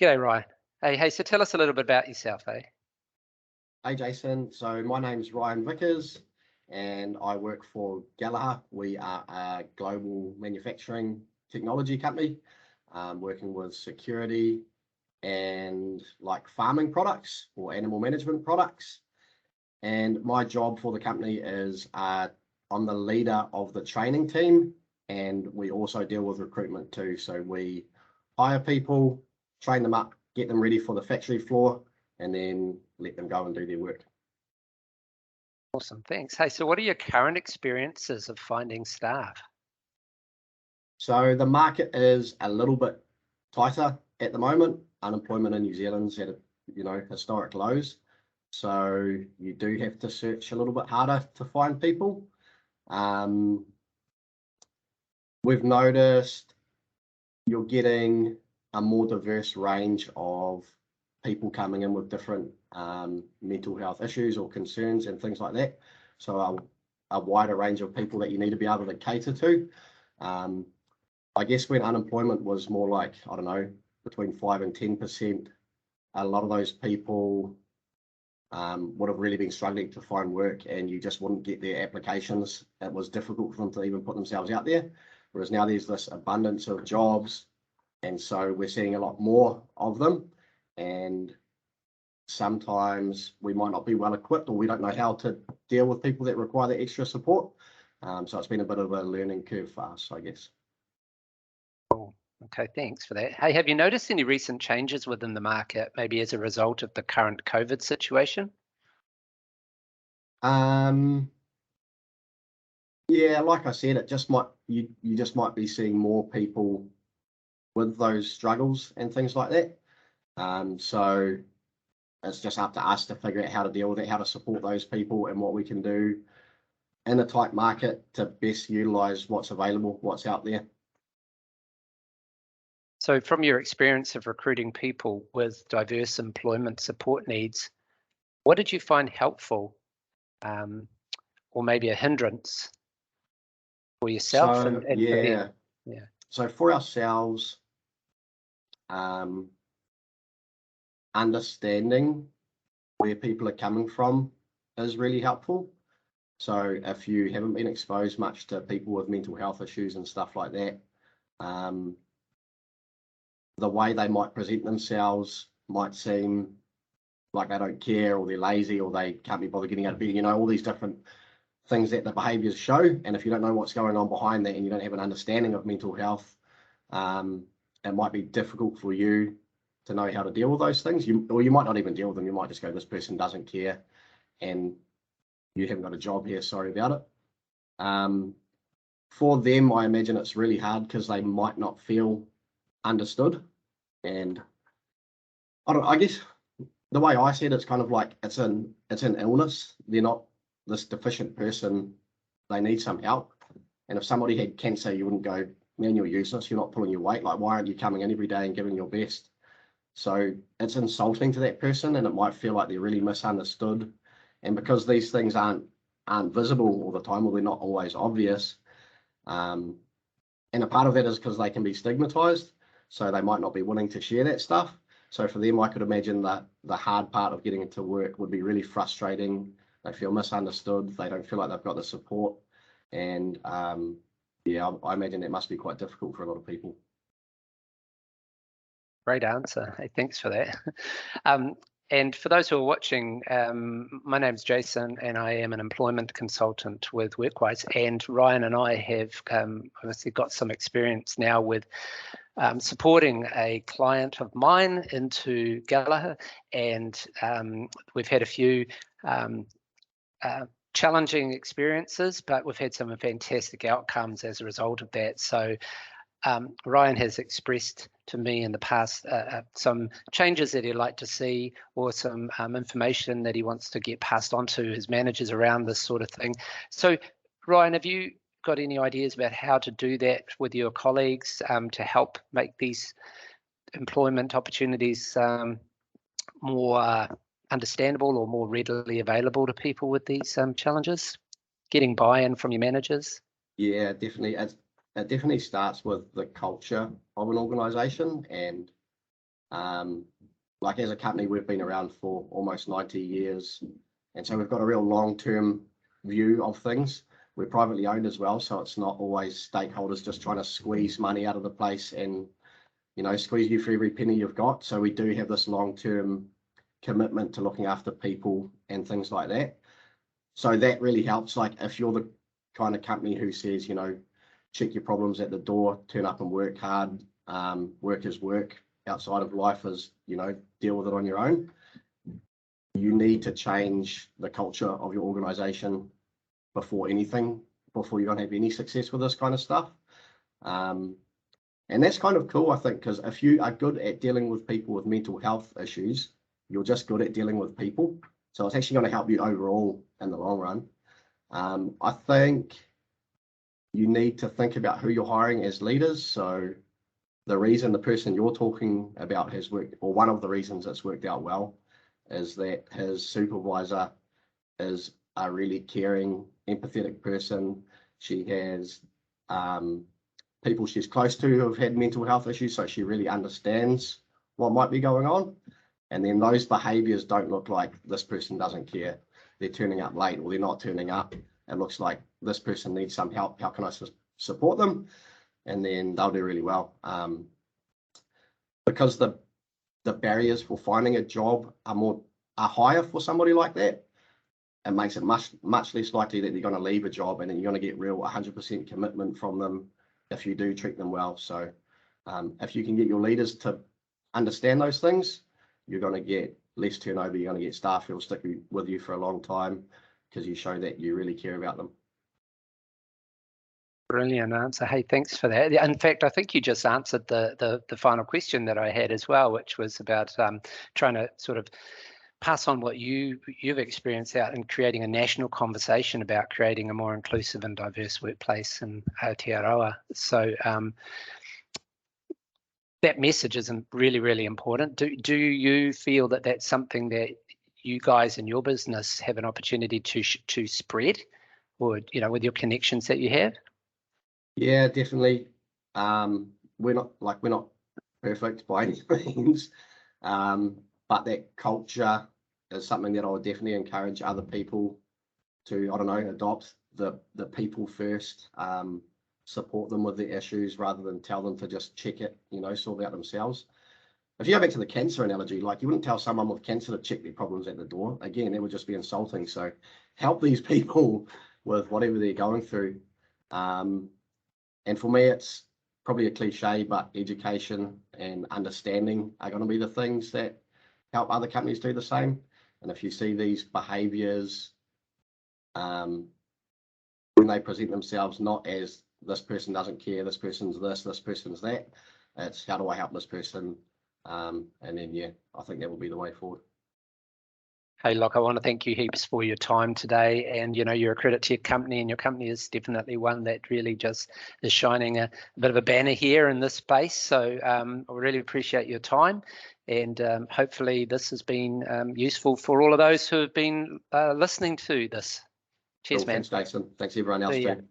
G'day, Ryan. Hey, so tell us a little bit about yourself, eh? Hey Jason, so my name's Ryan Vickers and I work for Gallagher. We are a global manufacturing technology company working with security and like farming products or animal management products. And my job for the company is I'm the leader of the training team, and we also deal with recruitment too. So we hire people, train them up, get them ready for the factory floor, and then let them go and do their work. Awesome, thanks. Hey, so what are your current experiences of finding staff? So the market is a little bit tighter at the moment. Unemployment in New Zealand's at historic lows. So you do have to search a little bit harder to find people. We've noticed you're getting a more diverse range of people coming in with different mental health issues or concerns and things like that. So a wider range of people that you need to be able to cater to. I guess when unemployment was more like, I don't know, between 5 and 10%, a lot of those people would have really been struggling to find work, and you just wouldn't get their applications. It was difficult for them to even put themselves out there. Whereas now there's this abundance of jobs, and so we're seeing a lot more of them. And sometimes we might not be well equipped, or we don't know how to deal with people that require that extra support. So it's been a bit of a learning curve for us, I guess. Cool. Okay, thanks for that. Hey, have you noticed any recent changes within the market, maybe as a result of the current COVID situation? Yeah, like I said, it just might you just might be seeing more people with those struggles and things like that. So it's just up to us to figure out how to deal with it, how to support those people, and what we can do in a tight market to best utilize what's available, what's out there. So from your experience of recruiting people with diverse employment support needs, what did you find helpful or maybe a hindrance for yourself So and for them? Yeah. So for ourselves, understanding where people are coming from is really helpful. So if you haven't been exposed much to people with mental health issues and stuff like that, the way they might present themselves might seem like they don't care, or they're lazy, or they can't be bothered getting out of bed, all these different things that the behaviors show. And if you don't know what's going on behind that, and you don't have an understanding of mental health, it might be difficult for you to know how to deal with those things. Or you might not even deal with them. You might just go, this person doesn't care, and you haven't got a job here, sorry about it. For them, I imagine it's really hard because they might not feel understood. And I guess the way I see it, it's kind of like it's an illness. They're not this deficient person. They need some help. And if somebody had cancer, you wouldn't go, man, you're useless. You're not pulling your weight. Like, why aren't you coming in every day and giving your best? So it's insulting to that person, and it might feel like they're really misunderstood. And because these things aren't visible all the time, or they're not always obvious, and a part of that is because they can be stigmatized, so they might not be willing to share that stuff. So for them, I could imagine that the hard part of getting into work would be really frustrating. They feel misunderstood. They don't feel like they've got the support. And yeah, I imagine that must be quite difficult for a lot of people. Great answer. Hey, thanks for that. And for those who are watching, my name's Jason, and I am an employment consultant with Workwise. And Ryan and I have obviously got some experience now with supporting a client of mine into Gallagher, and we've had a few challenging experiences, but we've had some fantastic outcomes as a result of that. So Ryan has expressed to me in the past some changes that he'd like to see, or some information that he wants to get passed on to his managers around this sort of thing. So Ryan, have you got any ideas about how to do that with your colleagues to help make these employment opportunities more understandable or more readily available to people with these challenges? Getting buy-in from your managers? Yeah, definitely. It definitely starts with the culture of an organization, and Like as a company, we've been around for almost 90 years. And so we've got a real long-term view of things. We're privately owned as well, so it's not always stakeholders just trying to squeeze money out of the place and, you know, squeeze you for every penny you've got. So we do have this long-term commitment to looking after people and things like that. So that really helps. Like if you're the kind of company who says, you know, check your problems at the door, turn up and work hard, work is work, outside of life is, you know, deal with it on your own. You need to change the culture of your organization before anything, before you're going to have any success with this kind of stuff. And that's kind of cool, I think, because if you are good at dealing with people with mental health issues, you're just good at dealing with people. So it's actually going to help you overall in the long run. I think you need to think about who you're hiring as leaders. So the reason the person you're talking about has worked, or one of the reasons it's worked out well, is that his supervisor is a really caring, empathetic person. She has people she's close to who have had mental health issues, so she really understands what might be going on. And then those behaviors don't look like this person doesn't care. They're turning up late or they're not turning up. It looks like this person needs some help. How can I support them? And then they'll do really well. Because the barriers for finding a job are higher for somebody like that. It makes it much less likely that they're going to leave a job, and then you're going to get real 100% commitment from them if you do treat them well. So if you can get your leaders to understand those things, you're going to get less turnover. You're going to get staff who will stick with you for a long time because you show that you really care about them. Brilliant answer. Hey, thanks for that. In fact, I think you just answered the final question that I had as well, which was about trying to sort of pass on what you've experienced out in creating a national conversation about creating a more inclusive and diverse workplace in Aotearoa. So that message is really, really important. Do you feel that that's something that you guys in your business have an opportunity to spread, or, you know, with your connections that you have? Yeah, definitely. We're not perfect by any means, but that culture is something that I would definitely encourage other people to, I don't know, adopt the people first, support them with the issues rather than tell them to just check it, you know, sort it out themselves. If you go back to the cancer analogy, like you wouldn't tell someone with cancer to check their problems at the door. Again, that would just be insulting. So help these people with whatever they're going through. And for me, it's probably a cliche, but education and understanding are going to be the things that help other companies do the same. And if you see these behaviors, when they present themselves not as this person doesn't care, this person's this person's that, it's how do I help this person? And then, yeah, I think that will be the way forward. Hey, look, I want to thank you heaps for your time today, and, you know, you're a credit to your company, and your company is definitely one that really just is shining a bit of a banner here in this space. So I really appreciate your time, and hopefully this has been useful for all of those who have been listening to this. Cheers, Cool. man. Thanks, Jason. Thanks everyone else too.